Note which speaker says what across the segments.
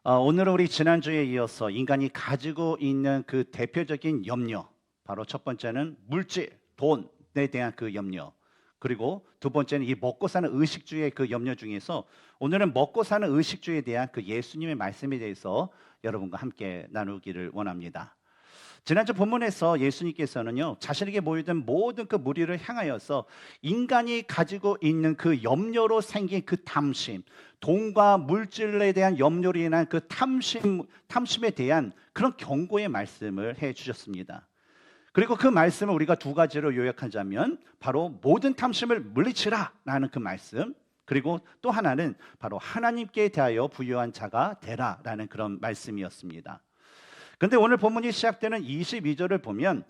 Speaker 1: 오늘은 우리 지난주에 이어서 인간이 가지고 있는 그 대표적인 염려, 바로 첫 번째는 물질, 돈에 대한 그 염려, 그리고 두 번째는 이 먹고 사는 의식주의 그 염려 중에서 오늘은 먹고 사는 의식주의에 대한 그 예수님의 말씀에 대해서 여러분과 함께 나누기를 원합니다. 지난주 본문에서 예수님께서는요, 자신에게 모이던 모든 그 무리를 향하여서 인간이 가지고 있는 그 염려로 생긴 그 탐심, 돈과 물질에 대한 염려로 인한 그 탐심에 대한 그런 경고의 말씀을 해 주셨습니다. 그리고 그 말씀을 우리가 두 가지로 요약하자면 바로 모든 탐심을 물리치라 라는 그 말씀, 그리고 또 하나는 바로 하나님께 대하여 부유한 자가 되라 라는 그런 말씀이었습니다. 그런데 오늘 본문이 시작되는 22절을 보면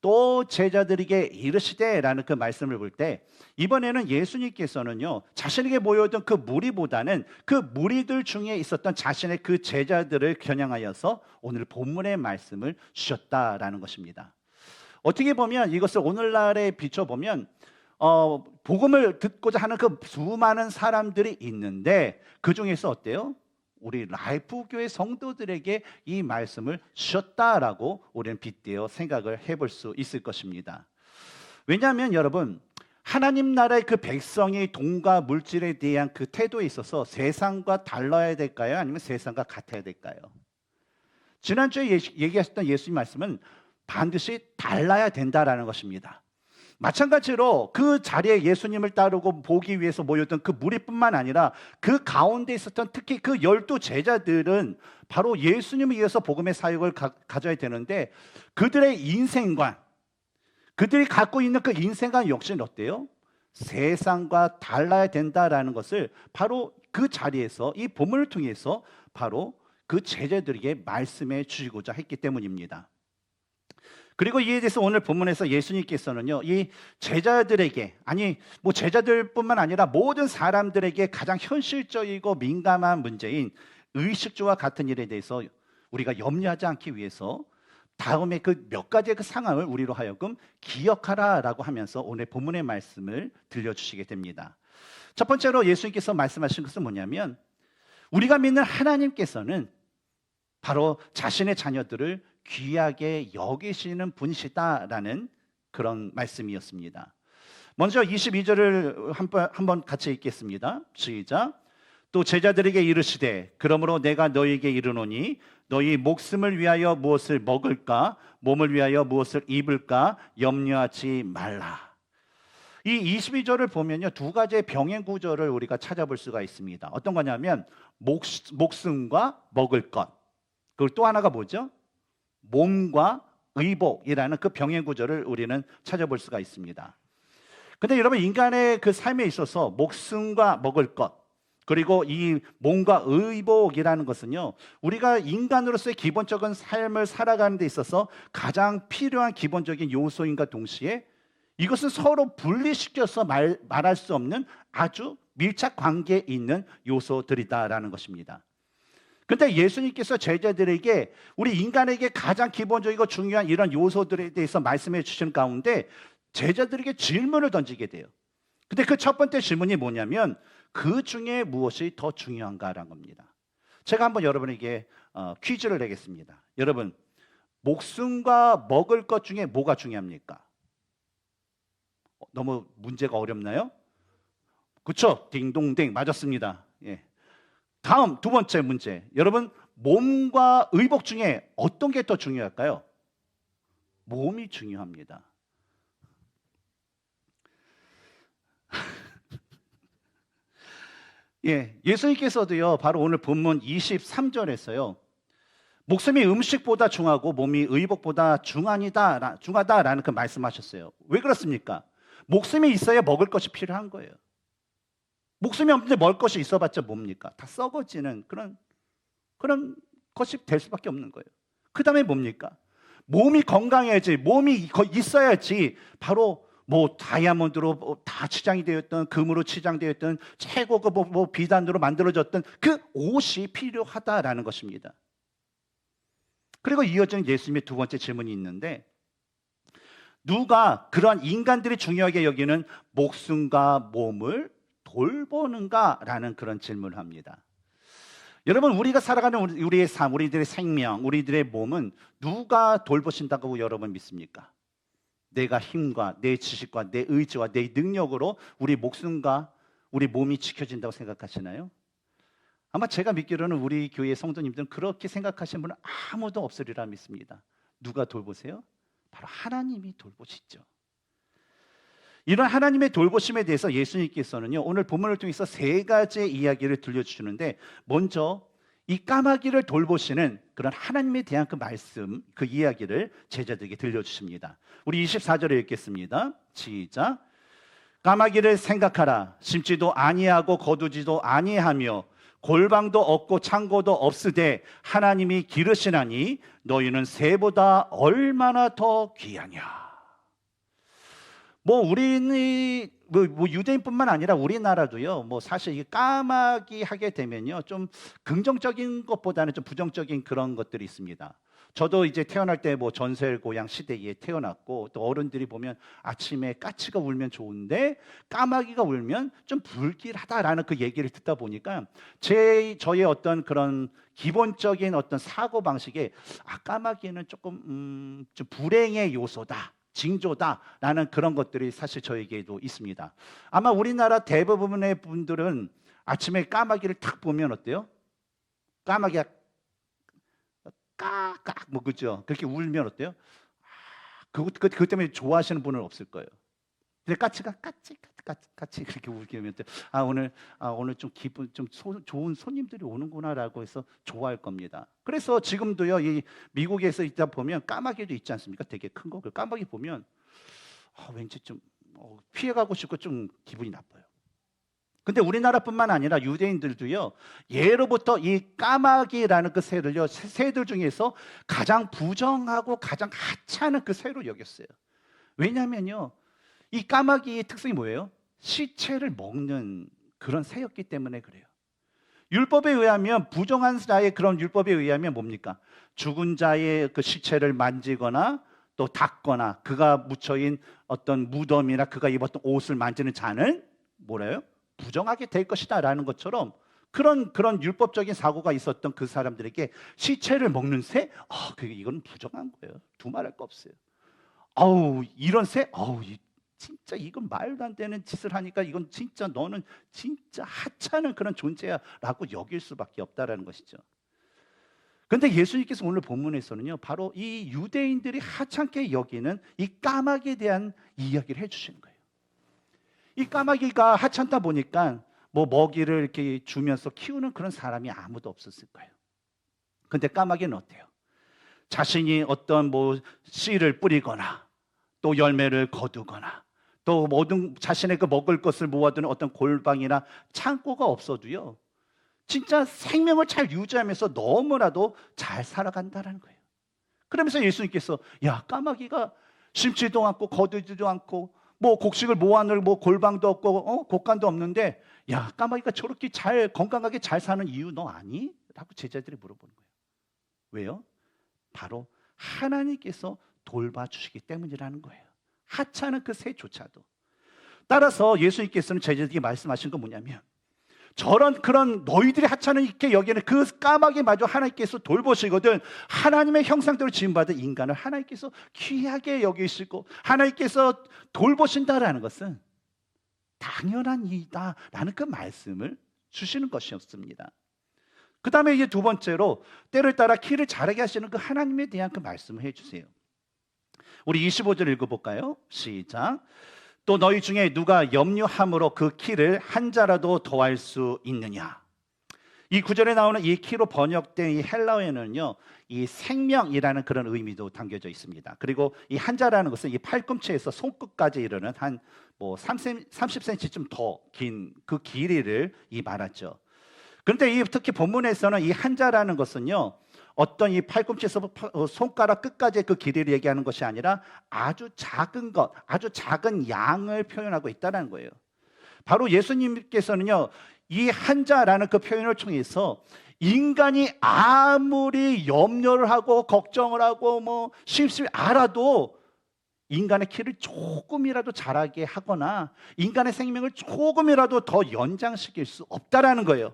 Speaker 1: 또 제자들에게 이르시되 라는 그 말씀을 볼 때 이번에는 예수님께서는요, 자신에게 모여있던 그 무리보다는 그 무리들 중에 있었던 자신의 그 제자들을 겨냥하여서 오늘 본문의 말씀을 주셨다라는 것입니다. 어떻게 보면 이것을 오늘날에 비춰보면 복음을 듣고자 하는 그 수많은 사람들이 있는데 그 중에서 어때요? 우리 라이프 교회 성도들에게 이 말씀을 주셨다라고 우리는 빗대어 생각을 해볼 수 있을 것입니다. 왜냐하면 여러분, 하나님 나라의 그 백성이 돈과 물질에 대한 그 태도에 있어서 세상과 달라야 될까요? 아니면 세상과 같아야 될까요? 지난주에 얘기하셨던 예수님 말씀은 반드시 달라야 된다라는 것입니다. 마찬가지로 그 자리에 예수님을 따르고 보기 위해서 모였던 그 무리뿐만 아니라 그 가운데 있었던 특히 그 12 제자들은 바로 예수님을 위해서 복음의 사역을 가져야 되는데 그들의 인생관, 그들이 갖고 있는 그 인생관 역시는 어때요? 세상과 달라야 된다라는 것을 바로 그 자리에서 이 본문을 통해서 바로 그 제자들에게 말씀해 주시고자 했기 때문입니다. 그리고 이에 대해서 오늘 본문에서 예수님께서는요, 이 제자들에게, 아니 뭐 제자들뿐만 아니라 모든 사람들에게 가장 현실적이고 민감한 문제인 의식주와 같은 일에 대해서 우리가 염려하지 않기 위해서 다음에 그 몇 가지의 그 상황을 우리로 하여금 기억하라라고 하면서 오늘 본문의 말씀을 들려주시게 됩니다. 첫 번째로 예수님께서 말씀하신 것은 뭐냐면 우리가 믿는 하나님께서는 바로 자신의 자녀들을 귀하게 여기시는 분이시다라는 그런 말씀이었습니다. 먼저 22절을 한번 같이 읽겠습니다. 시작. 또 제자들에게 이르시되 그러므로 내가 너희에게 이르노니 너희 목숨을 위하여 무엇을 먹을까 몸을 위하여 무엇을 입을까 염려하지 말라. 이 22절을 보면요, 두 가지의 병행 구절을 우리가 찾아볼 수가 있습니다. 어떤 거냐면 목숨과 먹을 것, 그리고 또 하나가 뭐죠? 몸과 의복이라는 그 병행 구조를 우리는 찾아볼 수가 있습니다. 근데 여러분, 인간의 그 삶에 있어서 목숨과 먹을 것, 그리고 이 몸과 의복이라는 것은요, 우리가 인간으로서의 기본적인 삶을 살아가는 데 있어서 가장 필요한 기본적인 요소인과 동시에 이것은 서로 분리시켜서 말할 수 없는 아주 밀착 관계에 있는 요소들이다라는 것입니다. 그런데 예수님께서 제자들에게 우리 인간에게 가장 기본적이고 중요한 이런 요소들에 대해서 말씀해 주시는 가운데 제자들에게 질문을 던지게 돼요. 근데 그 첫 번째 질문이 뭐냐면 그 중에 무엇이 더 중요한가라는 겁니다. 제가 한번 여러분에게 퀴즈를 내겠습니다. 여러분, 목숨과 먹을 것 중에 뭐가 중요합니까? 너무 문제가 어렵나요? 그렇죠? 딩동댕 맞았습니다. 예. 다음 두 번째 문제. 여러분, 몸과 의복 중에 어떤 게 더 중요할까요? 몸이 중요합니다. 예, 예수님께서도요, 바로 오늘 본문 23절에서요, 목숨이 음식보다 중하고 몸이 의복보다 중하다라는 그 말씀하셨어요. 왜 그렇습니까? 목숨이 있어야 먹을 것이 필요한 거예요. 목숨이 없는데 먹을 것이 있어봤자 뭡니까? 다 썩어지는 그런 것이 될 수밖에 없는 거예요. 그 다음에 뭡니까? 몸이 건강해야지, 몸이 있어야지 바로 뭐 다이아몬드로 다 치장이 되었던, 금으로 치장되었던 최고급 비단으로 만들어졌던 그 옷이 필요하다라는 것입니다. 그리고 이어진 예수님의 두 번째 질문이 있는데 누가 그러한 인간들이 중요하게 여기는 목숨과 몸을 돌보는가라는 그런 질문을 합니다. 여러분, 우리가 살아가는 우리의 삶, 우리들의 생명, 우리들의 몸은 누가 돌보신다고 여러분 믿습니까? 내가 힘과 내 지식과 내 의지와 내 능력으로 우리 목숨과 우리 몸이 지켜진다고 생각하시나요? 아마 제가 믿기로는 우리 교회 성도님들은 그렇게 생각하시는 분은 아무도 없으리라 믿습니다. 누가 돌보세요? 바로 하나님이 돌보시죠. 이런 하나님의 돌보심에 대해서 예수님께서는요, 오늘 본문을 통해서 세 가지의 이야기를 들려주시는데, 먼저 이 까마귀를 돌보시는 그런 하나님에 대한 그 말씀, 그 이야기를 제자들에게 들려주십니다. 우리 24절에 읽겠습니다. 시작. 까마귀를 생각하라. 심지도 아니하고 거두지도 아니하며 골방도 없고 창고도 없으되 하나님이 기르시나니 너희는 새보다 얼마나 더 귀하냐. 우리는 유대인뿐만 아니라 우리나라도요. 사실 이 까마귀 하게 되면요, 좀 긍정적인 것보다는 좀 부정적인 그런 것들이 있습니다. 저도 이제 태어날 때 전설고향 시대에 태어났고, 또 어른들이 보면 아침에 까치가 울면 좋은데 까마귀가 울면 좀 불길하다라는 그 얘기를 듣다 보니까 저의 어떤 그런 기본적인 어떤 사고 방식에 까마귀는 조금 좀 불행의 요소다, 징조다라는 그런 것들이 사실 저에게도 있습니다. 아마 우리나라 대부분의 분들은 아침에 까마귀를 탁 보면 어때요? 까마귀가 까깍 그죠? 그렇게 울면 어때요? 그것 때문에 좋아하시는 분은 없을 거예요. 근데 까치가 까치 그렇게 울게 하면 오늘 좀 기분 좀 좋은 손님들이 오는구나라고 해서 좋아할 겁니다. 그래서 지금도요, 이 미국에서 있다 보면 까마귀도 있지 않습니까? 되게 큰 거. 그 까마귀 보면 왠지 좀 피해가고 싶고 좀 기분이 나빠요. 근데 우리나라뿐만 아니라 유대인들도요, 예로부터 이 까마귀라는 그 새를요, 새들 중에서 가장 부정하고 가장 하찮은 그 새로 여겼어요. 왜냐하면요, 이 까마귀의 특성이 뭐예요? 시체를 먹는 그런 새였기 때문에 그래요. 율법에 의하면, 부정한 자의 그런 율법에 의하면 뭡니까? 죽은 자의 그 시체를 만지거나 또 닦거나 그가 묻혀인 어떤 무덤이나 그가 입었던 옷을 만지는 자는 뭐래요? 부정하게 될 것이다라는 것처럼 그런 율법적인 사고가 있었던 그 사람들에게 시체를 먹는 새? 이건 부정한 거예요. 두말할 거 없어요. 이런 새? 진짜 이건 말도 안 되는 짓을 하니까 이건 진짜 너는 진짜 하찮은 그런 존재야라고 여길 수밖에 없다라는 것이죠. 그런데 예수님께서 오늘 본문에서는요, 바로 이 유대인들이 하찮게 여기는 이 까마귀에 대한 이야기를 해주시는 거예요. 이 까마귀가 하찮다 보니까 먹이를 이렇게 주면서 키우는 그런 사람이 아무도 없었을 거예요. 근데 까마귀는 어때요? 자신이 어떤 씨를 뿌리거나 또 열매를 거두거나 또 모든 자신의 그 먹을 것을 모아두는 어떤 골방이나 창고가 없어도요, 진짜 생명을 잘 유지하면서 너무나도 잘 살아간다는 거예요. 그러면서 예수님께서 까마귀가 심지도 않고 거두지도 않고 곡식을 모아놓을 골방도 없고 곡간도 없는데 까마귀가 저렇게 잘 건강하게 잘 사는 이유 너 아니? 라고 제자들이 물어보는 거예요. 왜요? 바로 하나님께서 돌봐주시기 때문이라는 거예요. 하찮은 그 새조차도. 따라서 예수님께서는 제자들에게 말씀하신 건 뭐냐면, 그런 너희들이 하찮은 있게 여기는 그 까마귀마저 하나님께서 돌보시거든. 하나님의 형상대로 지음받은 인간을 하나님께서 귀하게 여기시고 하나님께서 돌보신다라는 것은 당연한 일이다라는 그 말씀을 주시는 것이었습니다. 그 다음에 이제 두 번째로 때를 따라 키를 자라게 하시는 그 하나님에 대한 그 말씀을 해주세요. 우리 25절 읽어볼까요? 시작. 또 너희 중에 누가 염려함으로 그 키를 한 자라도 더할 수 있느냐? 이 구절에 나오는 이 키로 번역된 이 헬라어에는요, 이 생명이라는 그런 의미도 담겨져 있습니다. 그리고 이 한 자라는 것은 이 팔꿈치에서 손끝까지 이르는 한 30cm쯤 더 긴 그 길이를 말하죠. 그런데 특히 본문에서는 이 한 자라는 것은요, 어떤 이 팔꿈치에서 손가락 끝까지의 그 길이를 얘기하는 것이 아니라 아주 작은 것, 아주 작은 양을 표현하고 있다는 거예요. 바로 예수님께서는요, 이 한자라는 그 표현을 통해서 인간이 아무리 염려를 하고 걱정을 하고 심심히 알아도 인간의 키를 조금이라도 자라게 하거나 인간의 생명을 조금이라도 더 연장시킬 수 없다라는 거예요.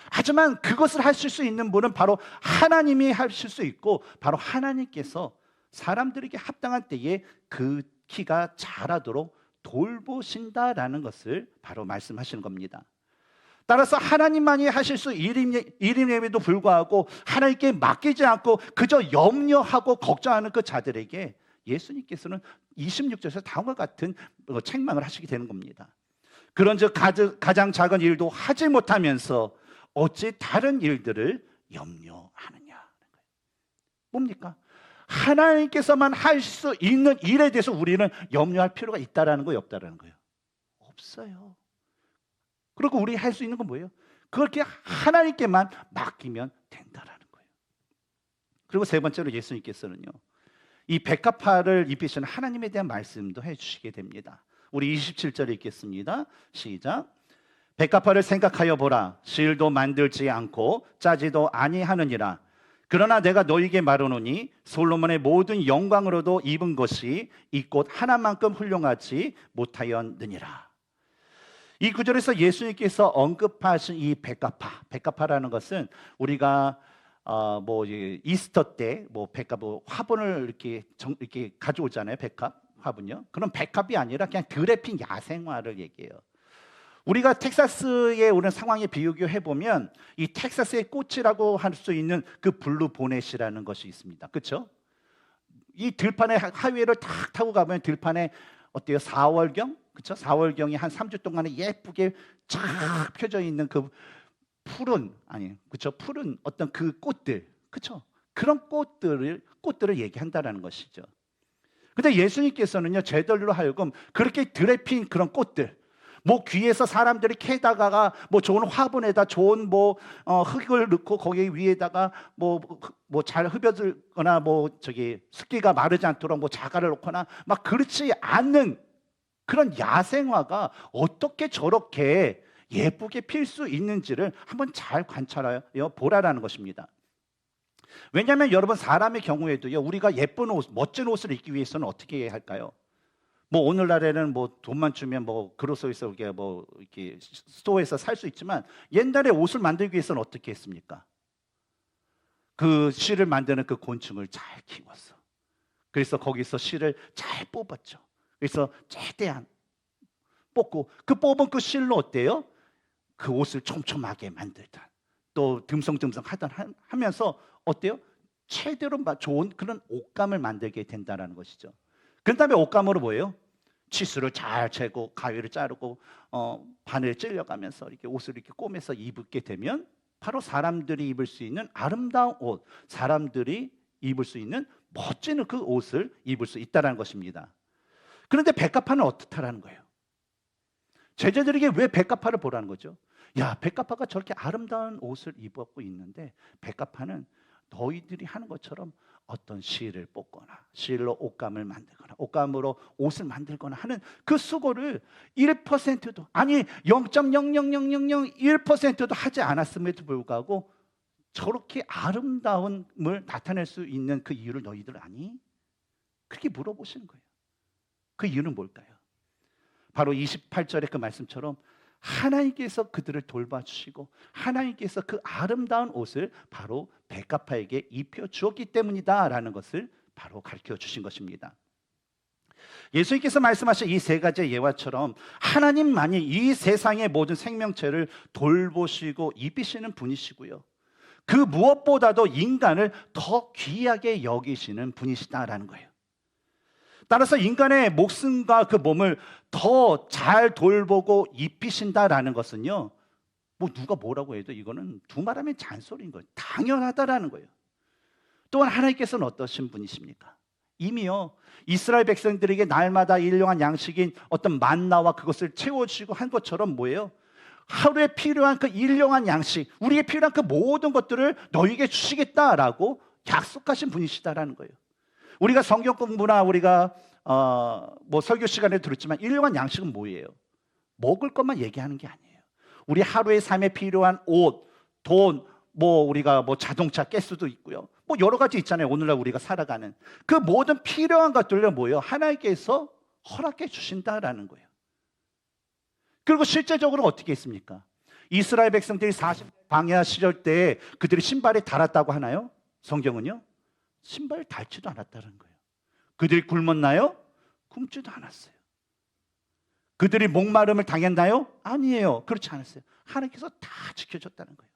Speaker 1: 하지만 그것을 하실 수 있는 분은 바로 하나님이 하실 수 있고, 바로 하나님께서 사람들에게 합당한 때에 그 키가 자라도록 돌보신다라는 것을 바로 말씀하시는 겁니다. 따라서 하나님만이 하실 수 일임에도 불구하고 하나님께 맡기지 않고 그저 염려하고 걱정하는 그 자들에게 예수님께서는 26절에서 다음과 같은 책망을 하시게 되는 겁니다. 그런즉 가장 작은 일도 하지 못하면서 어찌 다른 일들을 염려하느냐. 뭡니까? 하나님께서만 할 수 있는 일에 대해서 우리는 염려할 필요가 있다라는 거예요, 없다라는 거예요? 없어요. 그리고 우리 할 수 있는 건 뭐예요? 그렇게 하나님께만 맡기면 된다라는 거예요. 그리고 세 번째로 예수님께서는요, 이 백합화를 입히시는 하나님에 대한 말씀도 해주시게 됩니다. 우리 27절에 읽겠습니다. 시작. 백합화를 생각하여 보라. 실도 만들지 않고 짜지도 아니하느니라. 그러나 내가 너희에게 말하노니 솔로몬의 모든 영광으로도 입은 것이 이 꽃 하나만큼 훌륭하지 못하였느니라. 이 구절에서 예수님께서 언급하신 이 백합화라는 것은 우리가 이스터 때 백합 화분을 이렇게 가져오잖아요. 백합 화분요. 그럼 백합이 아니라 그냥 드레핀 야생화를 얘기해요. 우리가 텍사스에 오는 상황에 비교해 보면 이 텍사스의 꽃이라고 할 수 있는 그 블루보넷이라는 것이 있습니다. 그렇죠? 이 들판에 하이웨이를 탁 타고 가면 들판에 어때요? 4월경? 그렇죠? 4월경이 한 3주 동안에 예쁘게 쫙 펴져 있는 그 푸른 어떤 그 꽃들, 그렇죠? 그런 꽃들을 얘기한다라는 것이죠. 근데 예수님께서는요, 제들로 하여금 그렇게 드레핀 그런 꽃들, 귀에서 사람들이 캐다가 좋은 화분에다 좋은 흙을 넣고 거기 위에다가 잘 흡여들거나 습기가 마르지 않도록 자갈을 놓거나 막 그렇지 않는 그런 야생화가 어떻게 저렇게 예쁘게 필 수 있는지를 한번 잘 관찰하여 보라라는 것입니다. 왜냐하면 여러분, 사람의 경우에도요, 우리가 예쁜 옷, 멋진 옷을 입기 위해서는 어떻게 해야 할까요? 오늘날에는 돈만 주면 그로소에서 이렇게 스토어에서 살 수 있지만, 옛날에 옷을 만들기 위해서는 어떻게 했습니까? 그 실을 만드는 그 곤충을 잘 키웠어. 그래서 거기서 실을 잘 뽑았죠. 그래서 최대한 뽑고, 그 뽑은 그 실로 어때요? 그 옷을 촘촘하게 만들다, 또 듬성듬성 하면서 어때요? 최대로 좋은 그런 옷감을 만들게 된다는 것이죠. 그 다음에 옷감으로 뭐예요? 치수를 잘 재고 가위를 자르고 바늘 찔려가면서 이렇게 옷을 이렇게 꼬매서 입게 되면 바로 사람들이 입을 수 있는 아름다운 옷, 사람들이 입을 수 있는 멋진 그 옷을 입을 수 있다는 것입니다. 그런데 백합화는 어떻다라는 거예요? 제자들에게 왜 백합화를 보라는 거죠? 야, 백합화가 저렇게 아름다운 옷을 입고 있는데 백합화는 너희들이 하는 것처럼 어떤 실을 뽑거나 실로 옷감을 만들거나 옷감으로 옷을 만들거나 하는 그 수고를 1%도 아니 0.00001%도 하지 않았음에도 불구하고 저렇게 아름다움을 나타낼 수 있는 그 이유를 너희들 아니? 그렇게 물어보시는 거예요. 그 이유는 뭘까요? 바로 28절의 그 말씀처럼 하나님께서 그들을 돌봐주시고 하나님께서 그 아름다운 옷을 바로 백합화에게 입혀주었기 때문이다라는 것을 바로 가르쳐 주신 것입니다. 예수님께서 말씀하신 이 세 가지의 예화처럼 하나님만이 이 세상의 모든 생명체를 돌보시고 입히시는 분이시고요, 그 무엇보다도 인간을 더 귀하게 여기시는 분이시다라는 거예요. 따라서 인간의 목숨과 그 몸을 더 잘 돌보고 입히신다라는 것은요, 누가 뭐라고 해도 이거는 두말하면 잔소리인 거예요. 당연하다라는 거예요. 또한 하나님께서는 어떠신 분이십니까? 이미요, 이스라엘 백성들에게 날마다 일용한 양식인 어떤 만나와 그것을 채워주시고 한 것처럼 뭐예요? 하루에 필요한 그 일용한 양식, 우리에게 필요한 그 모든 것들을 너희에게 주시겠다라고 약속하신 분이시다라는 거예요. 우리가 성경 공부나 우리가 설교 시간에 들었지만 일용한 양식은 뭐예요? 먹을 것만 얘기하는 게 아니에요. 우리 하루의 삶에 필요한 옷, 돈, 우리가 자동차 깰 수도 있고요. 여러 가지 있잖아요. 오늘날 우리가 살아가는 그 모든 필요한 것들을 뭐예요? 하나님께서 허락해 주신다라는 거예요. 그리고 실제적으로 어떻게 했습니까? 이스라엘 백성들이 40 광야 시절 때에 그들이 신발이 닳았다고 하나요? 성경은요, 신발이 닳지도 않았다는 거예요. 그들이 굶었나요? 굶지도 않았어요. 그들이 목마름을 당했나요? 아니에요. 그렇지 않았어요. 하나님께서 다 지켜줬다는 거예요.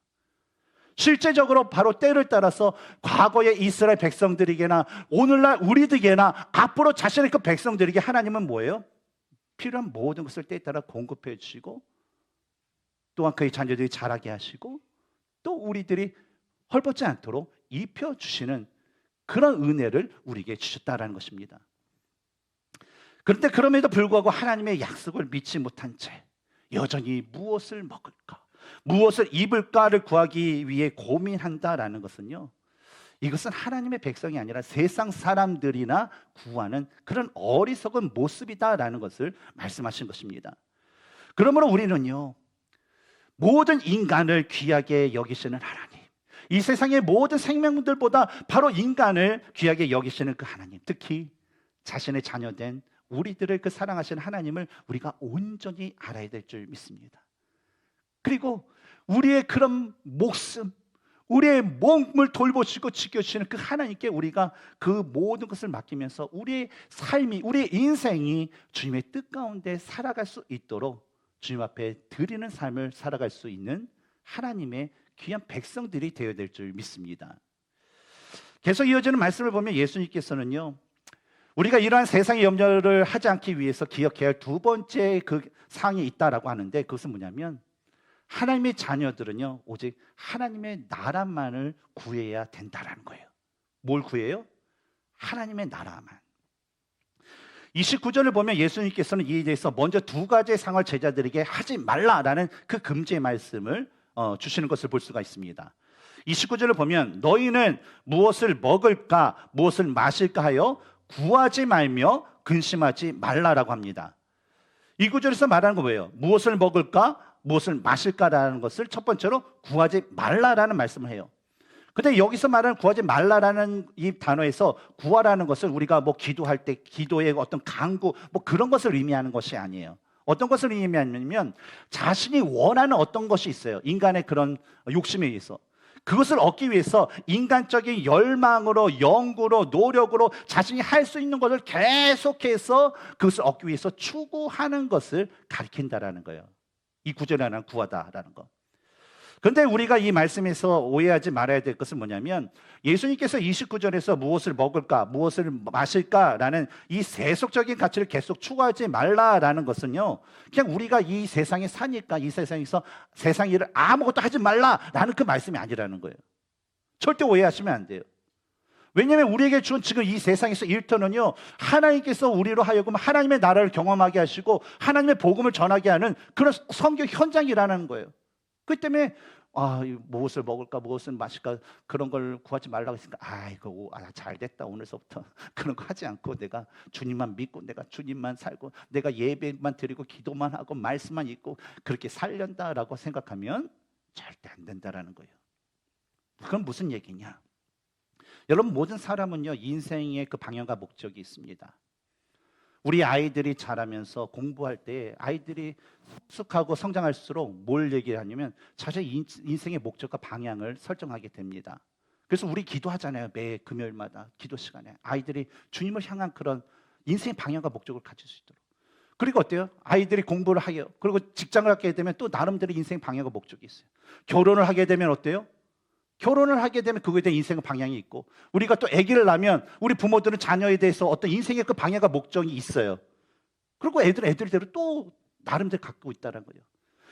Speaker 1: 실제적으로 바로 때를 따라서 과거의 이스라엘 백성들에게나 오늘날 우리들에게나 앞으로 자신의 그 백성들에게 하나님은 뭐예요? 필요한 모든 것을 때에 따라 공급해 주시고, 또한 그의 자녀들이 자라게 하시고, 또 우리들이 헐벗지 않도록 입혀주시는 그런 은혜를 우리에게 주셨다라는 것입니다. 그런데 그럼에도 불구하고 하나님의 약속을 믿지 못한 채 여전히 무엇을 먹을까, 무엇을 입을까를 구하기 위해 고민한다라는 것은요, 이것은 하나님의 백성이 아니라 세상 사람들이나 구하는 그런 어리석은 모습이다라는 것을 말씀하신 것입니다. 그러므로 우리는요, 모든 인간을 귀하게 여기시는 하나님, 이 세상의 모든 생명들보다 바로 인간을 귀하게 여기시는 그 하나님, 특히 자신의 자녀된 우리들을 그 사랑하시는 하나님을 우리가 온전히 알아야 될 줄 믿습니다. 그리고 우리의 그런 목숨, 우리의 몸을 돌보시고 지켜주시는 그 하나님께 우리가 그 모든 것을 맡기면서 우리의 삶이, 우리의 인생이 주님의 뜻 가운데 살아갈 수 있도록 주님 앞에 드리는 삶을 살아갈 수 있는 하나님의 귀한 백성들이 되어야 될 줄 믿습니다. 계속 이어지는 말씀을 보면 예수님께서는요, 우리가 이러한 세상의 염려를 하지 않기 위해서 기억해야 할 두 번째 그 사항이 있다라고 하는데, 그것은 뭐냐면 하나님의 자녀들은요, 오직 하나님의 나라만을 구해야 된다라는 거예요. 뭘 구해요? 하나님의 나라만. 29절을 보면 예수님께서는 이에 대해서 먼저 두 가지의 상을 제자들에게 하지 말라라는 그 금지의 말씀을 주시는 것을 볼 수가 있습니다. 29절을 보면 너희는 무엇을 먹을까 무엇을 마실까 하여 구하지 말며 근심하지 말라라고 합니다. 이 구절에서 말하는 거 뭐예요? 무엇을 먹을까 무엇을 마실까라는 것을 첫 번째로 구하지 말라라는 말씀을 해요. 근데 여기서 말하는 구하지 말라라는 이 단어에서 구하라는 것을 우리가 뭐 기도할 때 기도의 어떤 간구 뭐 그런 것을 의미하는 것이 아니에요. 어떤 것을 의미하냐면 자신이 원하는 어떤 것이 있어요. 인간의 그런 욕심에 의해서 그것을 얻기 위해서 인간적인 열망으로 연구로 노력으로 자신이 할 수 있는 것을 계속해서 그것을 얻기 위해서 추구하는 것을 가리킨다라는 거예요. 이 구절에 하나 구하다라는 거. 그런데 우리가 이 말씀에서 오해하지 말아야 될 것은 뭐냐면 예수님께서 29절에서 무엇을 먹을까 무엇을 마실까라는 이 세속적인 가치를 계속 추구하지 말라라는 것은요, 그냥 우리가 이 세상에 사니까 이 세상에서 세상 일을 아무것도 하지 말라라는 그 말씀이 아니라는 거예요. 절대 오해하시면 안 돼요. 왜냐하면 우리에게 준 지금 이 세상에서 일터는요, 하나님께서 우리로 하여금 하나님의 나라를 경험하게 하시고 하나님의 복음을 전하게 하는 그런 선교 현장이라는 거예요. 그렇기 때문에 무엇을 먹을까 무엇을 마실까 그런 걸 구하지 말라고 했으니까 아이고 잘됐다 오늘서부터 그런 거 하지 않고 내가 주님만 믿고 내가 주님만 살고 내가 예배만 드리고 기도만 하고 말씀만 읽고 그렇게 살련다라고 생각하면 절대 안 된다라는 거예요. 그건 무슨 얘기냐? 여러분, 모든 사람은요 인생의 그 방향과 목적이 있습니다. 우리 아이들이 자라면서 공부할 때 아이들이 성숙하고 성장할수록 뭘 얘기하냐면 자신의 인생의 목적과 방향을 설정하게 됩니다. 그래서 우리 기도하잖아요. 매 금요일마다 기도 시간에 아이들이 주님을 향한 그런 인생의 방향과 목적을 가질 수 있도록. 그리고 어때요? 아이들이 공부를 하게요. 그리고 직장을 하게 되면 또 나름대로 인생 방향과 목적이 있어요. 결혼을 하게 되면 어때요? 결혼을 하게 되면 그거에 대한 인생의 방향이 있고, 우리가 또 아기를 낳으면 우리 부모들은 자녀에 대해서 어떤 인생의 그 방향과 목적이 있어요. 그리고 애들대로 또 나름대로 갖고 있다는 거예요.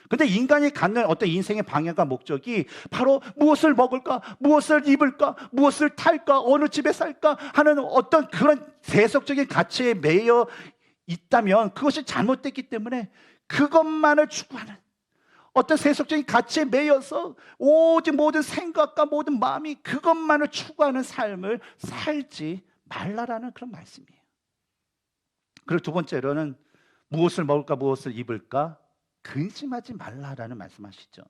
Speaker 1: 근데 인간이 갖는 어떤 인생의 방향과 목적이 바로 무엇을 먹을까, 무엇을 입을까, 무엇을 탈까, 어느 집에 살까 하는 어떤 그런 세속적인 가치에 매여 있다면 그것이 잘못됐기 때문에 그것만을 추구하는 어떤 세속적인 가치에 매여서 오직 모든 생각과 모든 마음이 그것만을 추구하는 삶을 살지 말라라는 그런 말씀이에요. 그리고 두 번째로는 무엇을 먹을까 무엇을 입을까 근심하지 말라라는 말씀하시죠.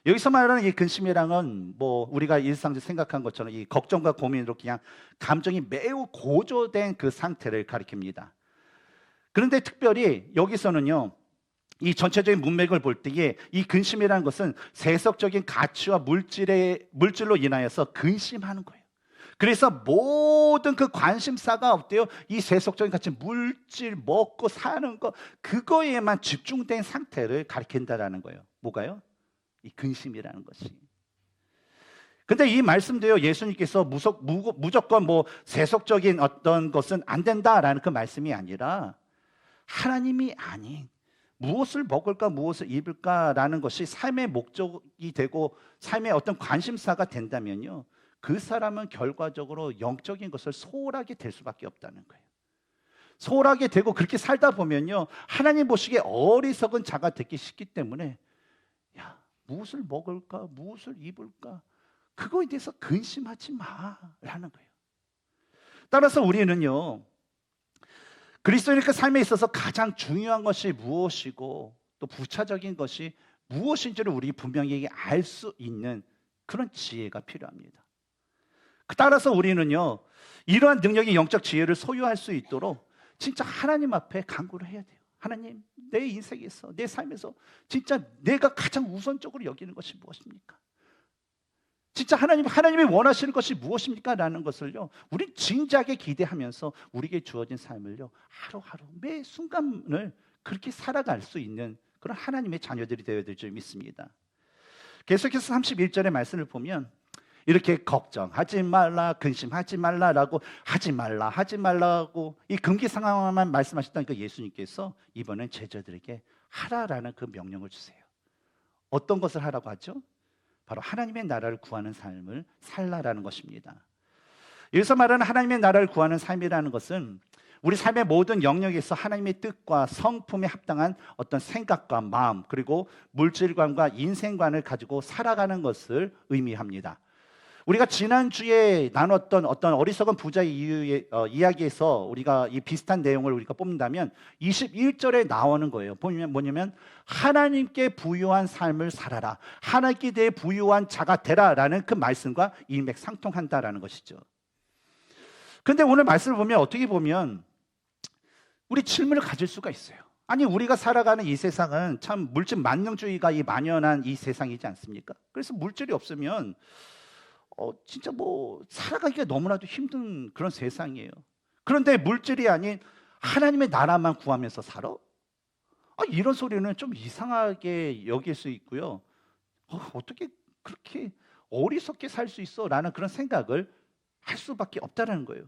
Speaker 1: 여기서 말하는 이 근심이랑은 뭐 우리가 일상적으로 생각한 것처럼 이 걱정과 고민으로 그냥 감정이 매우 고조된 그 상태를 가리킵니다. 그런데 특별히 여기서는요, 이 전체적인 문맥을 볼 때에 이 근심이라는 것은 세속적인 가치와 물질로 인하여서 근심하는 거예요. 그래서 모든 그 관심사가 어때요? 이 세속적인 가치, 물질, 먹고 사는 거, 그거에만 집중된 상태를 가리킨다라는 거예요. 뭐가요? 이 근심이라는 것이. 근데 이 말씀도요, 예수님께서 무조건 뭐 세속적인 어떤 것은 안 된다라는 그 말씀이 아니라 하나님이 아닌 무엇을 먹을까, 무엇을 입을까라는 것이 삶의 목적이 되고 삶의 어떤 관심사가 된다면요, 그 사람은 결과적으로 영적인 것을 소홀하게 될 수밖에 없다는 거예요. 소홀하게 되고 그렇게 살다 보면요, 하나님 보시기에 어리석은 자가 되기 쉽기 때문에 야, 무엇을 먹을까, 무엇을 입을까, 그거에 대해서 근심하지 마라는 거예요. 따라서 우리는요, 그리스도인의 그 삶에 있어서 가장 중요한 것이 무엇이고 또 부차적인 것이 무엇인지를 우리 분명히 알 수 있는 그런 지혜가 필요합니다. 따라서 우리는요, 이러한 능력의 영적 지혜를 소유할 수 있도록 진짜 하나님 앞에 간구를 해야 돼요. 하나님, 내 인생에서, 내 삶에서 진짜 내가 가장 우선적으로 여기는 것이 무엇입니까? 진짜 하나님이 원하시는 것이 무엇입니까? 라는 것을요, 우린 진지하게 기대하면서 우리에게 주어진 삶을요, 하루하루 매 순간을 그렇게 살아갈 수 있는 그런 하나님의 자녀들이 되어야 될 줄 믿습니다. 계속해서 31절의 말씀을 보면 이렇게 걱정하지 말라, 근심하지 말라라고 하지 말라고 이 금기 상황만 말씀하셨던 그 예수님께서 이번엔 제자들에게 하라라는 그 명령을 주세요. 어떤 것을 하라고 하죠? 바로 하나님의 나라를 구하는 삶을 살라라는 것입니다. 여기서 말하는 하나님의 나라를 구하는 삶이라는 것은 우리 삶의 모든 영역에서 하나님의 뜻과 성품에 합당한 어떤 생각과 마음, 그리고 물질관과 인생관을 가지고 살아가는 것을 의미합니다. 우리가 지난주에 나눴던 어떤 어리석은 부자의 이야기에서 우리가 이 비슷한 내용을 우리가 뽑는다면 21절에 나오는 거예요. 보면 뭐냐면 하나님께 부유한 삶을 살아라, 하나님께 대해 부유한 자가 되라라는 그 말씀과 일맥상통한다라는 것이죠. 그런데 오늘 말씀을 보면 어떻게 보면 우리 질문을 가질 수가 있어요. 아니, 우리가 살아가는 이 세상은 참 물질 만능주의가 만연한 이 세상이지 않습니까? 그래서 물질이 없으면 진짜 뭐 살아가기가 너무나도 힘든 그런 세상이에요. 그런데 물질이 아닌 하나님의 나라만 구하면서 살아? 이런 소리는 좀 이상하게 여길 수 있고요. 어떻게 그렇게 어리석게 살 수 있어? 라는 그런 생각을 할 수밖에 없다는 거예요.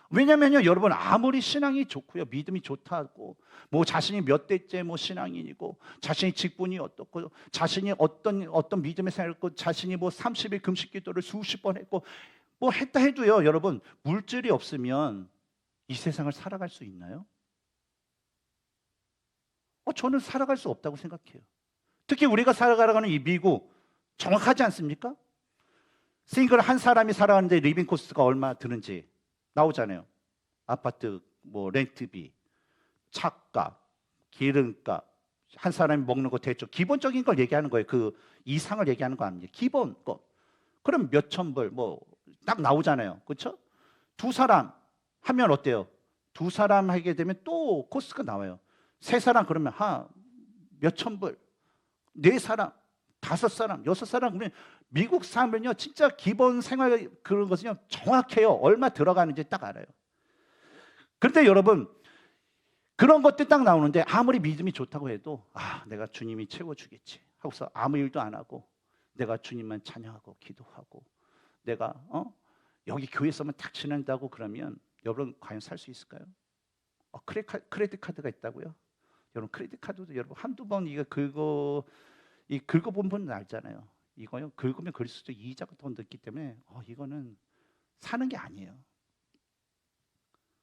Speaker 1: 왜냐면요, 여러분, 아무리 신앙이 좋고요, 믿음이 좋다고 뭐 자신이 몇 대째 뭐 신앙인이고 자신이 직분이 어떻고 자신이 어떤 믿음의 생활을 했고 자신이 뭐 30일 금식 기도를 수십 번 했고 뭐 했다 해도요, 여러분, 물질이 없으면 이 세상을 살아갈 수 있나요? 저는 살아갈 수 없다고 생각해요. 특히 우리가 살아가는 이 미국 정확하지 않습니까? 싱글 한 사람이 살아가는데 리빙 코스트가 얼마 드는지 나오잖아요. 아파트 뭐 렌트비, 차값, 기름값, 한 사람이 먹는 거 대충 기본적인 걸 얘기하는 거예요. 그 이상을 얘기하는 거 아닙니까? 기본 거. 그럼 몇천 불 뭐 딱 나오잖아요. 그렇죠? 두 사람 하면 어때요? 두 사람 하게 되면 또 코스가 나와요. 세 사람 그러면 몇천 불, 네 사람, 다섯 사람, 여섯 사람. 그러면 미국 사람은요, 진짜 기본 생활 그런 것은요, 정확해요. 얼마 들어가는지 딱 알아요. 그런데 여러분, 그런 것들 딱 나오는데 아무리 믿음이 좋다고 해도 내가 주님이 채워주겠지 하고서 아무 일도 안 하고 내가 주님만 찬양하고 기도하고 내가 여기 교회에서만 딱 지낸다고 그러면 여러분 과연 살 수 있을까요? 크레딧 카드가 있다고요? 여러분, 크레딧 카드도 여러분 한두 번 이거 긁어본 분은 알잖아요. 이거요, 긁으면 긁을수록 이자가 더 늦기 때문에 이거는 사는 게 아니에요.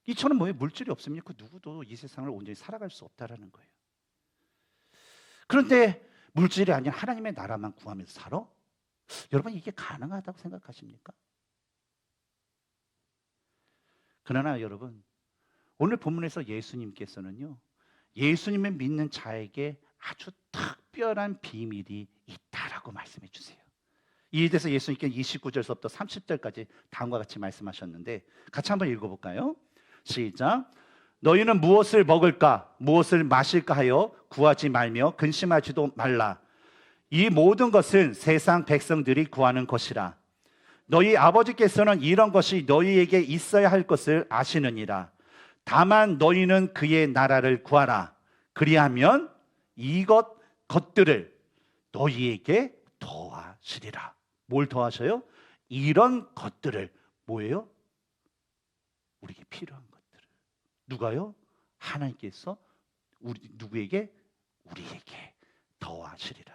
Speaker 1: 이처럼 뭐예요? 물질이 없으면 그 누구도 이 세상을 온전히 살아갈 수 없다라는 거예요. 그런데 물질이 아닌 하나님의 나라만 구하면서 살아? 여러분, 이게 가능하다고 생각하십니까? 그러나 여러분, 오늘 본문에서 예수님께서는요, 예수님을 믿는 자에게 아주 특별한 비밀이 있다라고 말씀해 주세요. 이에 대해서 예수님께 29절부터 30절까지 다음과 같이 말씀하셨는데 같이 한번 읽어볼까요? 시작. 너희는 무엇을 먹을까 무엇을 마실까 하여 구하지 말며 근심하지도 말라. 이 모든 것은 세상 백성들이 구하는 것이라. 너희 아버지께서는 이런 것이 너희에게 있어야 할 것을 아시느니라. 다만 너희는 그의 나라를 구하라. 그리하면 것들을 너희에게 더하시리라. 뭘 더하셔요? 이런 것들을 뭐예요? 우리에게 필요한 것들을. 누가요? 하나님께서 누구에게? 우리에게 더하시리라.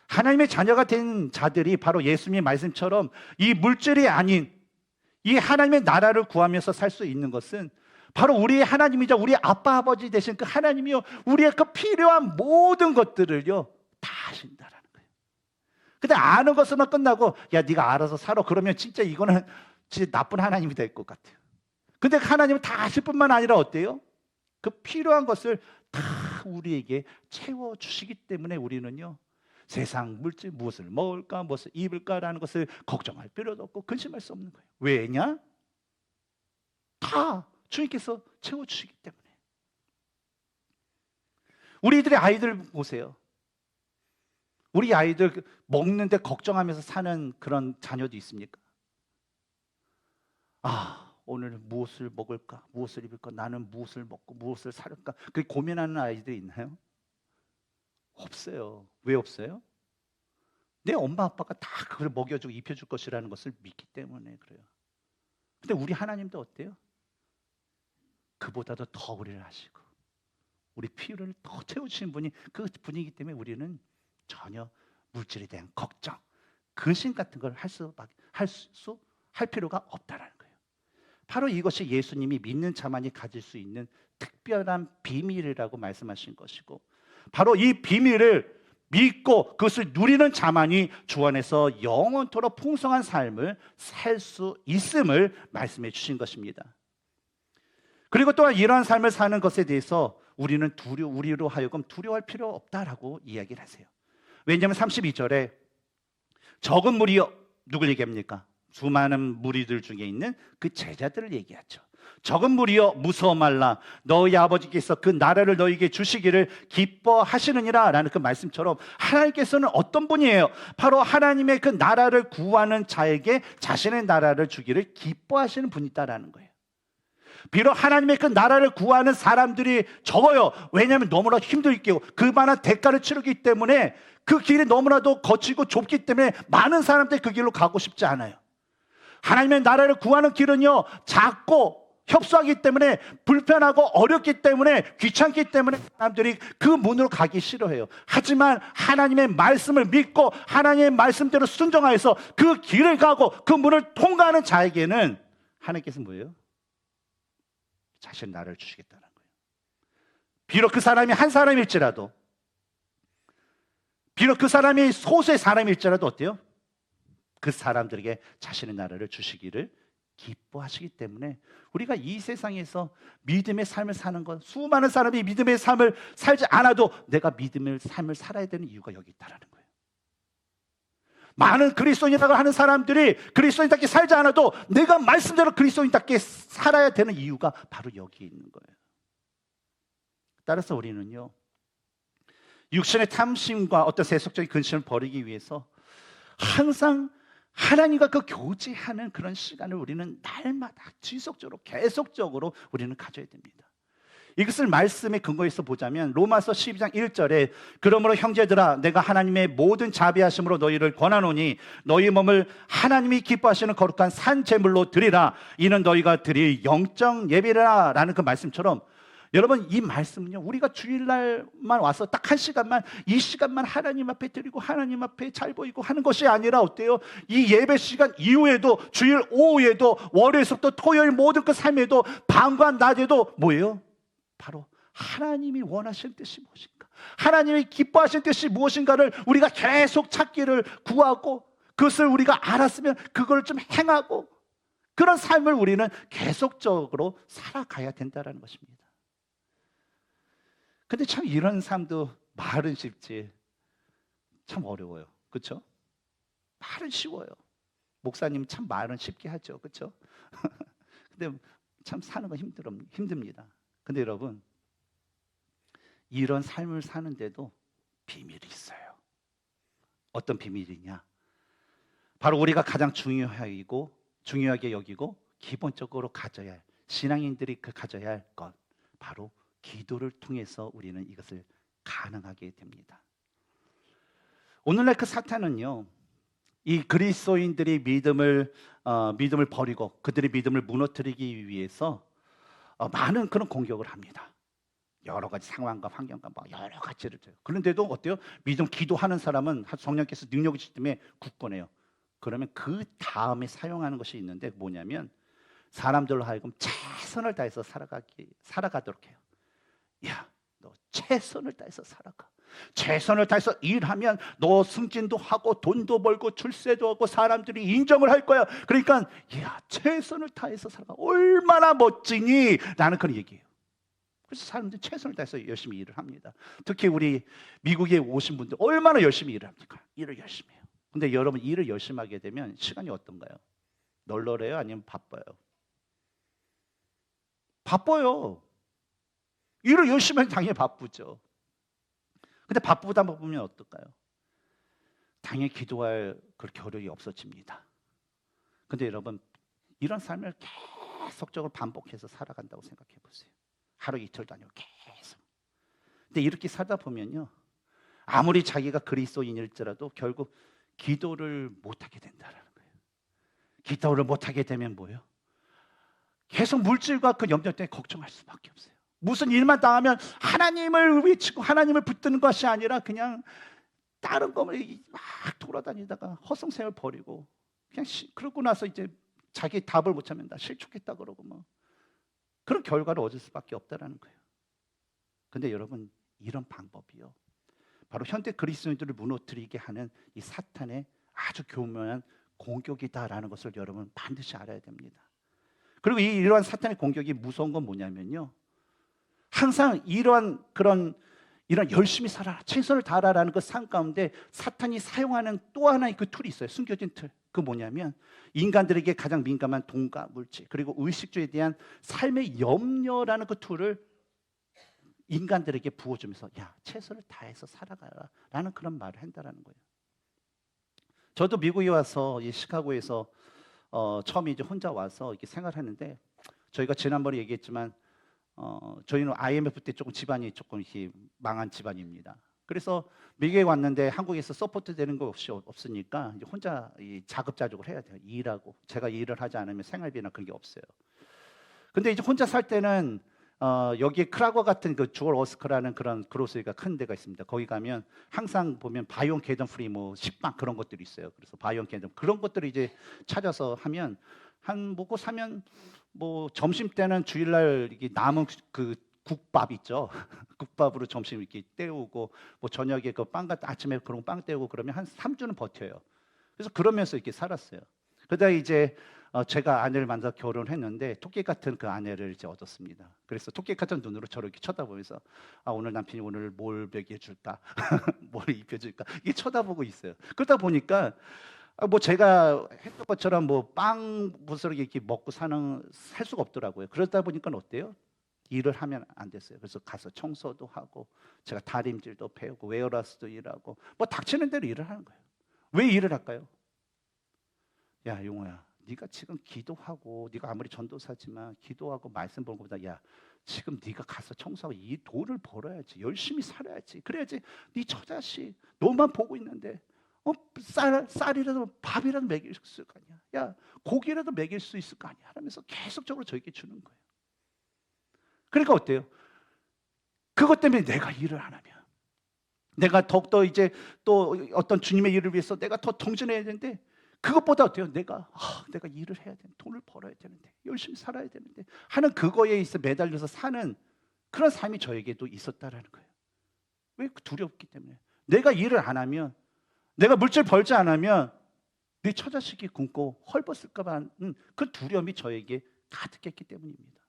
Speaker 1: 하나님의 자녀가 된 자들이 바로 예수님의 말씀처럼 이 물질이 아닌 이 하나님의 나라를 구하면서 살 수 있는 것은 바로 우리의 하나님이자 우리 아빠 아버지 되신 그 하나님이요 우리의 그 필요한 모든 것들을요 다 하신다라는 거예요. 근데 아는 것으로만 끝나고 야 네가 알아서 살아 그러면 진짜 이거는 진짜 나쁜 하나님이 될 것 같아요. 근데 하나님은 다 아실 뿐만 아니라 어때요? 그 필요한 것을 다 우리에게 채워주시기 때문에 우리는요 세상 물질 무엇을 먹을까 무엇을 입을까라는 것을 걱정할 필요도 없고 근심할 수 없는 거예요. 왜냐? 다 주님께서 채워주시기 때문에. 우리들의 아이들 보세요. 우리 아이들 먹는데 걱정하면서 사는 그런 자녀도 있습니까? 아, 오늘 무엇을 먹을까? 무엇을 입을까? 나는 무엇을 먹고 무엇을 살까? 그렇게 고민하는 아이들이 있나요? 없어요. 왜 없어요? 내 엄마 아빠가 다 그걸 먹여주고 입혀줄 것이라는 것을 믿기 때문에 그래요. 근데 우리 하나님도 어때요? 그보다도 더 우리를 하시고 우리 필요를 더 채워주신 분이 그 분이기 때문에 우리는 전혀 물질에 대한 걱정, 근심 같은 걸 할 필요가 없다라는 거예요. 바로 이것이 예수님이 믿는 자만이 가질 수 있는 특별한 비밀이라고 말씀하신 것이고 바로 이 비밀을 믿고 그것을 누리는 자만이 주 안에서 영원토록 풍성한 삶을 살 수 있음을 말씀해 주신 것입니다. 그리고 또한 이러한 삶을 사는 것에 대해서 우리로 하여금 두려워할 필요 없다라고 이야기를 하세요. 왜냐하면 32절에 적은 무리여 누굴 얘기합니까? 수많은 무리들 중에 있는 그 제자들을 얘기하죠. 적은 무리여 무서워 말라. 너희 아버지께서 그 나라를 너희에게 주시기를 기뻐하시느니라 라는 그 말씀처럼 하나님께서는 어떤 분이에요? 바로 하나님의 그 나라를 구하는 자에게 자신의 나라를 주기를 기뻐하시는 분이다라는 거예요. 비록 하나님의 그 나라를 구하는 사람들이 적어요. 왜냐하면 너무나 힘들게요. 그만한 대가를 치르기 때문에 그 길이 너무나도 거치고 좁기 때문에 많은 사람들이 그 길로 가고 싶지 않아요. 하나님의 나라를 구하는 길은요 작고 협소하기 때문에 불편하고 어렵기 때문에 귀찮기 때문에 사람들이 그 문으로 가기 싫어해요. 하지만 하나님의 말씀을 믿고 하나님의 말씀대로 순종하여서 그 길을 가고 그 문을 통과하는 자에게는 하나님께서 뭐예요? 자신 나라를 주시겠다는 거예요. 비록 그 사람이 한 사람일지라도 비록 그 사람이 소수의 사람일지라도 어때요? 그 사람들에게 자신의 나라를 주시기를 기뻐하시기 때문에 우리가 이 세상에서 믿음의 삶을 사는 것 수많은 사람이 믿음의 삶을 살지 않아도 내가 믿음의 삶을 살아야 되는 이유가 여기 있다는 거예요. 많은 그리스도인이라고 하는 사람들이 그리스도인답게 살지 않아도 내가 말씀대로 그리스도인답게 살아야 되는 이유가 바로 여기 있는 거예요. 따라서 우리는요 육신의 탐심과 어떤 세속적인 근심을 버리기 위해서 항상 하나님과 그 교제하는 그런 시간을 우리는 날마다 지속적으로 계속적으로 우리는 가져야 됩니다. 이것을 말씀의 근거에서 보자면 로마서 12장 1절에 그러므로 형제들아 내가 하나님의 모든 자비하심으로 너희를 권하노니 너희 몸을 하나님이 기뻐하시는 거룩한 산 제물로 드리라 이는 너희가 드릴 영적 예배라 라는 그 말씀처럼 여러분 이 말씀은요 우리가 주일날만 와서 딱 한 시간만 이 시간만 하나님 앞에 드리고 하나님 앞에 잘 보이고 하는 것이 아니라 어때요? 이 예배 시간 이후에도 주일 오후에도 월요일부터 토요일 모든 그 삶에도 밤과 낮에도 뭐예요? 바로 하나님이 원하시는 뜻이 무엇인가 하나님이 기뻐하시는 뜻이 무엇인가를 우리가 계속 찾기를 구하고 그것을 우리가 알았으면 그걸 좀 행하고 그런 삶을 우리는 계속적으로 살아가야 된다는 것입니다. 근데 참 이런 삶도 말은 쉽지 참 어려워요. 그렇죠? 말은 쉬워요. 목사님 참 말은 쉽게 하죠. 그렇죠? 근데 참 사는 거 힘듭니다. 근데 여러분, 이런 삶을 사는데도 비밀이 있어요. 어떤 비밀이냐? 바로 우리가 가장 중요하게 여기고 기본적으로 가져야 할, 신앙인들이 가져야 할 것, 바로 기도를 통해서 우리는 이것을 가능하게 됩니다. 오늘날 그 사탄은요, 이 그리스도인들이 믿음을 버리고 그들의 믿음을 무너뜨리기 위해서 많은 그런 공격을 합니다. 여러 가지 상황과 환경과 여러 가지를 줘요. 그런데도 어때요? 믿음 기도하는 사람은 성령께서 능력을 주기 때문에 굳건해요. 그러면 그 다음에 사용하는 것이 있는데 뭐냐면 사람들로 하여금 최선을 다해서 살아가도록 해요. 야, 너 최선을 다해서 살아가. 최선을 다해서 일하면 너 승진도 하고 돈도 벌고 출세도 하고 사람들이 인정을 할 거야. 그러니까 야, 최선을 다해서 살아가. 얼마나 멋지니? 라는 그런 얘기예요. 그래서 사람들이 최선을 다해서 열심히 일을 합니다. 특히 우리 미국에 오신 분들 얼마나 열심히 일을 합니까? 일을 열심히 해요. 근데 여러분, 일을 열심히 하게 되면 시간이 어떤가요? 널널해요? 아니면 바빠요? 바빠요. 일을 열심히 하면 당연히 바쁘죠. 근데 바쁘다 보면 어떨까요? 당연히 기도할 그 겨를이 없어집니다. 근데 여러분, 이런 삶을 계속적으로 반복해서 살아간다고 생각해 보세요. 하루 이틀도 아니고 계속. 근데 이렇게 살다 보면요, 아무리 자기가 그리스도인일지라도 결국 기도를 못하게 된다는 거예요. 기도를 못하게 되면 뭐예요? 계속 물질과 그 염려 때문에 걱정할 수밖에 없어요. 무슨 일만 당하면 하나님을 외치고 하나님을 붙드는 것이 아니라 그냥 다른 것을 막 돌아다니다가 허송세월 버리고 그냥 그러고 나서 이제 자기 답을 못 찾는다, 실족했다 그러고 뭐 그런 결과를 얻을 수밖에 없다라는 거예요. 근데 여러분, 이런 방법이요, 바로 현대 그리스도인들을 무너뜨리게 하는 이 사탄의 아주 교묘한 공격이다라는 것을 여러분 반드시 알아야 됩니다. 그리고 이러한 사탄의 공격이 무서운 건 뭐냐면요, 항상 이런 열심히 살아라, 최선을 다하라라는 그 삶 가운데 사탄이 사용하는 또 하나의 그 툴이 있어요. 숨겨진 틀. 그 뭐냐면 인간들에게 가장 민감한 돈과 물질 그리고 의식주에 대한 삶의 염려라는 그 툴을 인간들에게 부어주면서 야, 최선을 다해서 살아가라 라는 그런 말을 한다라는 거예요. 저도 미국에 와서 이 시카고에서 처음에 이제 혼자 와서 이렇게 생활하는데, 저희가 지난번에 얘기했지만 저희는 IMF 때 집안이 조금 이렇게 망한 집안입니다. 그래서 미국에 왔는데 한국에서 서포트 되는 것이 없으니까 이제 혼자 자급자족을 해야 돼요. 일하고 제가 일을 하지 않으면 생활비나 그런 게 없어요. 근데 이제 혼자 살 때는 여기에 크라고 같은 그 주얼 오스커라는 그런 그로서리가 큰 데가 있습니다. 거기 가면 항상 보면 바이온 게든 프리 뭐 식빵 그런 것들이 있어요. 그래서 바이온 게든 그런 것들을 이제 찾아서 하면 한 먹고 사면 뭐 점심 때는 주일날 이게 남은 그 국밥 있죠. 국밥으로 점심 이렇게 때우고 뭐 저녁에 그 빵 같은 아침에 그런 빵 때우고 그러면 한 3주는 버텨요. 그래서 그러면서 이렇게 살았어요. 그러다 이제 제가 아내를 만나서 결혼했는데 토끼 같은 그 아내를 이제 얻었습니다. 그래서 토끼 같은 눈으로 저를 이렇게 쳐다보면서 오늘 남편이 오늘 뭘 먹여 줄까, 뭘 입혀 줄까 이게 쳐다보고 있어요. 그러다 보니까 뭐 제가 했던 것처럼 뭐 빵 무스르기 이렇게 먹고 살 수가 없더라고요. 그러다 보니까 어때요? 일을 하면 안 됐어요. 그래서 가서 청소도 하고 제가 다림질도 배우고 웨어라스도 일하고 뭐 닥치는 대로 일을 하는 거예요. 왜 일을 할까요? 야, 용호야, 네가 지금 기도하고 네가 아무리 전도사지만 기도하고 말씀 보는 것보다 야, 지금 네가 가서 청소하고 이 돈을 벌어야지, 열심히 살아야지. 그래야지 네 처자식 너만 보고 있는데 쌀이라도 밥이라도 먹일 수 있을 거 아니야. 야, 고기라도 먹일 수 있을 거 아니야. 하면서 계속적으로 저에게 주는 거예요. 그러니까 어때요? 그것 때문에 내가 일을 안 하면 내가 더욱더 이제 또 어떤 주님의 일을 위해서 내가 더 동전해야 되는데, 그것보다 어때요? 내가 일을 해야 되는데, 돈을 벌어야 되는데, 열심히 살아야 되는데 하는 그거에 있어 매달려서 사는 그런 삶이 저에게도 있었다라는 거예요. 왜? 두렵기 때문에. 내가 일을 안 하면, 내가 물질 벌지 않으면 내 처자식이 굶고 헐벗을까 봐 하는 그 두려움이 저에게 가득했기 때문입니다.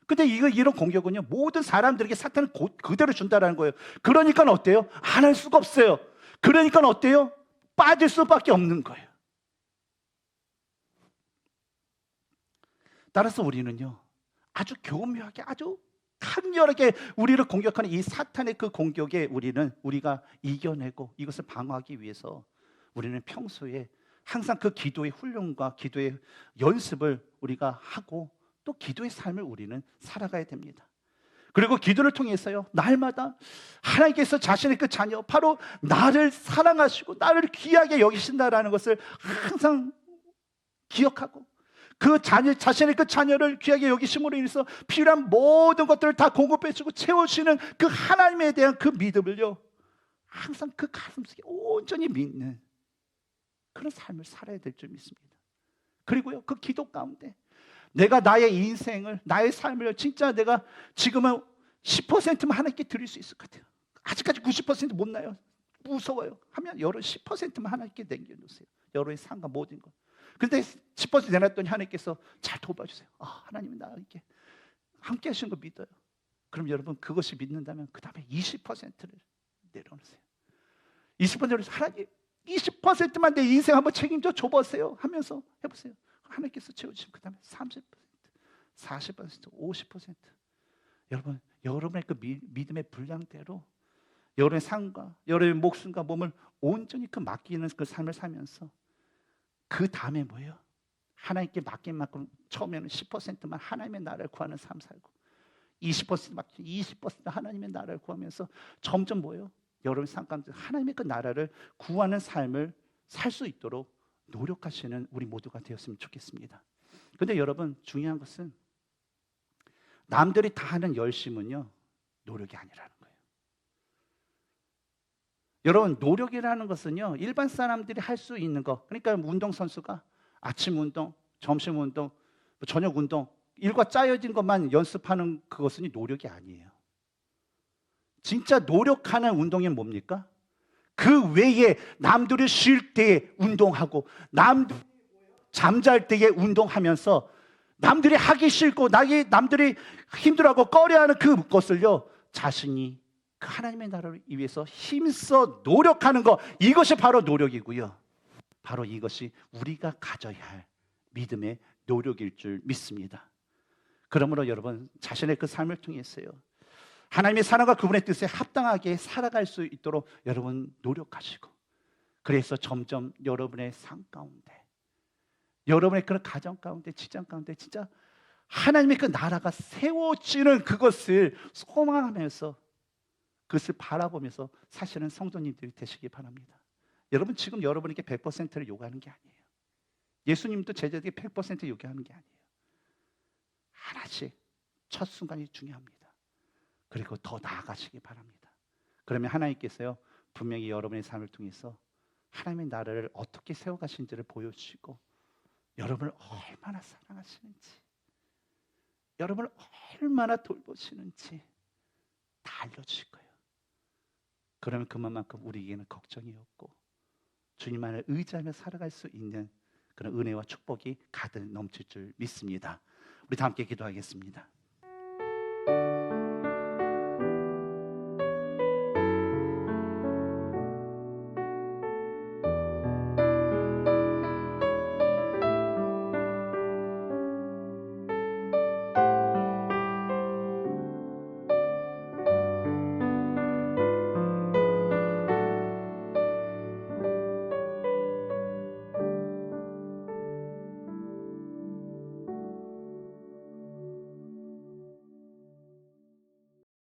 Speaker 1: 근데 이런 공격은요, 모든 사람들에게 사탄은 그대로 준다라는 거예요. 그러니까 어때요? 안 할 수가 없어요. 그러니까 어때요? 빠질 수밖에 없는 거예요. 따라서 우리는요, 아주 교묘하게 아주 강렬하게 우리를 공격하는 이 사탄의 그 공격에 우리가 이겨내고 이것을 방어하기 위해서 우리는 평소에 항상 그 기도의 훈련과 기도의 연습을 우리가 하고 또 기도의 삶을 우리는 살아가야 됩니다. 그리고 기도를 통해서요, 날마다 하나님께서 자신의 그 자녀, 바로 나를 사랑하시고 나를 귀하게 여기신다라는 것을 항상 기억하고 그 자신의 그 자녀를 귀하게 여기심으로 인해서 필요한 모든 것들을 다 공급해 주고 채워주시는 그 하나님에 대한 그 믿음을요, 항상 그 가슴속에 온전히 믿는 그런 삶을 살아야 될 줄 믿습니다. 그리고요, 그 기도 가운데 내가 나의 인생을, 나의 삶을 진짜 내가 지금은 10%만 하나님께 드릴 수 있을 것 같아요. 아직까지 90%못 나요. 무서워요. 하면 여러분 10%만 하나님께 남겨놓으세요. 여러분의 삶과 모든 것. 근데 10% 내놨더니 하나님께서 잘 도와주세요. 하나님이 나에게 함께 하시는 거 믿어요. 그럼 여러분 그것이 믿는다면 그 다음에 20%를 내려놓으세요. 20%를 하나님 20%만 내 인생 한번 책임져 줘보세요 하면서 해보세요. 하나님께서 채워주시면 그 다음에 30%, 40%, 50%. 여러분, 여러분의 그 믿음의 분량대로 여러분의 삶과 여러분의 목숨과 몸을 온전히 그 맡기는 그 삶을 살면서 그 다음에 뭐예요? 하나님께 맡긴 만큼 처음에는 10%만 하나님의 나라를 구하는 삶 살고 20% 맡기 20% 하나님의 나라를 구하면서 점점 뭐예요? 여러분의 삶 가운데 하나님의 그 나라를 구하는 삶을 살 수 있도록 노력하시는 우리 모두가 되었으면 좋겠습니다. 그런데 여러분, 중요한 것은 남들이 다 하는 열심은요, 노력이 아니라는 거예요. 여러분, 노력이라는 것은요, 일반 사람들이 할 수 있는 거, 그러니까 운동선수가 아침 운동, 점심 운동, 저녁 운동, 일과 짜여진 것만 연습하는 그것은 노력이 아니에요. 진짜 노력하는 운동이 뭡니까? 그 외에 남들이 쉴 때 운동하고 남들이 잠잘 때에 운동하면서 남들이 하기 싫고 남들이 힘들어하고 꺼려하는 그것을요, 자신이 그 하나님의 나라를 위해서 힘써 노력하는 것, 이것이 바로 노력이고요. 바로 이것이 우리가 가져야 할 믿음의 노력일 줄 믿습니다. 그러므로 여러분, 자신의 그 삶을 통해서요, 하나님의 사랑과 그분의 뜻에 합당하게 살아갈 수 있도록 여러분 노력하시고, 그래서 점점 여러분의 삶 가운데, 여러분의 그런 가정 가운데, 직장 가운데 진짜 하나님의 그 나라가 세워지는 그것을 소망하면서 그것을 바라보면서 사시는 성도님들이 되시기 바랍니다. 여러분, 지금 여러분에게 100%를 요구하는 게 아니에요. 예수님도 제자들에게 100% 요구하는 게 아니에요. 하나씩 첫 순간이 중요합니다. 그리고 더 나아가시기 바랍니다. 그러면 하나님께서요, 분명히 여러분의 삶을 통해서 하나님의 나라를 어떻게 세워가신지를 보여주시고, 여러분을 얼마나 사랑하시는지, 여러분을 얼마나 돌보시는지 다 알려주실 거예요. 그러면 그만큼 우리에게는 걱정이 없고 주님만을 의지하며 살아갈 수 있는 그런 은혜와 축복이 가득 넘칠 줄 믿습니다. 우리 다 함께 기도하겠습니다.